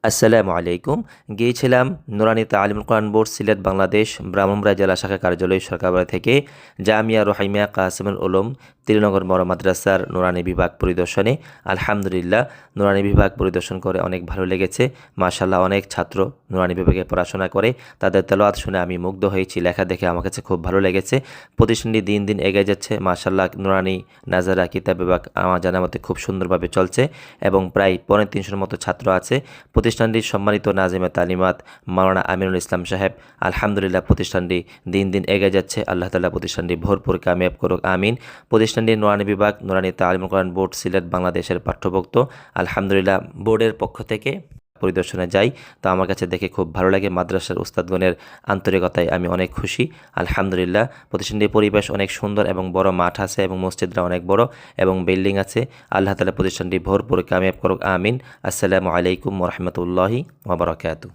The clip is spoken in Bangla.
আসসালামু আলাইকুম। গিয়েছিলাম নুরানি তালিমুল কোরআন বোর্ড সিলেট বাংলাদেশ ব্রাহ্মণবাড়িয়া জেলা শাখা কার্যালয় সরকারবাড়ি থেকে জামিয়া রহিমিয়া কাসিমুল উলুম তিরনগর বড় মাদ্রাসার নুরানি বিভাগ পরিদর্শনে। আলহামদুলিল্লাহ, নুরানি বিভাগ পরিদর্শন করে অনেক ভালো লেগেছে। মাশাআল্লাহ, অনেক ছাত্র নুরানি বিভাগে পড়াশোনা করে, তাদের তেলাওয়াত শুনে আমি মুগ্ধ হয়েছি। লেখা দেখে আমার কাছে খুব ভালো লেগেছে। প্রতিষ্ঠানটি দিন দিন এগিয়ে যাচ্ছে। মাশাআল্লাহ, নুরানি নাজারা কিতাব বিভাগ আমার জানার মতে খুব সুন্দরভাবে চলছে এবং প্রায় 350-র মতো ছাত্র আছে। প্রতিষ্ঠানটির সম্মানিত নাজিমে তালিমাত মাওলানা আমিনুল ইসলাম সাহেব, আলহামদুলিল্লাহ প্রতিষ্ঠানটি দিন দিন এগিয়ে যাচ্ছে। আল্লাহ তাআলা প্রতিষ্ঠানটি ভরপুর কামিয়াব করুক, আমিন। প্রতিষ্ঠানটি নুরানি বিভাগ নুরানি তালিমুল কোরআন বোর্ড সিলেট বাংলাদেশের পাঠ্যভুক্ত। আলহামদুলিল্লাহ, বোর্ডের পক্ষ থেকে পরিদর্শনে যাই, তো আমার কাছে দেখে খুব ভালো লাগে। মাদ্রাসার উস্তাদগণের আন্তরিকতায় আমি অনেক খুশি। আলহামদুলিল্লাহ, প্রতিষ্ঠানটির পরিবেশ অনেক সুন্দর এবং বড় মাঠ আছে এবং মসজিদরা অনেক বড় এবং বিল্ডিং আছে। আল্লাহ তাআলা প্রতিষ্ঠানটি ভরপুর কামিয়াব করুক, আমিন। আসসালামু আলাইকুম ওয়া রাহমাতুল্লাহি ওয়া বারাকাতুহু।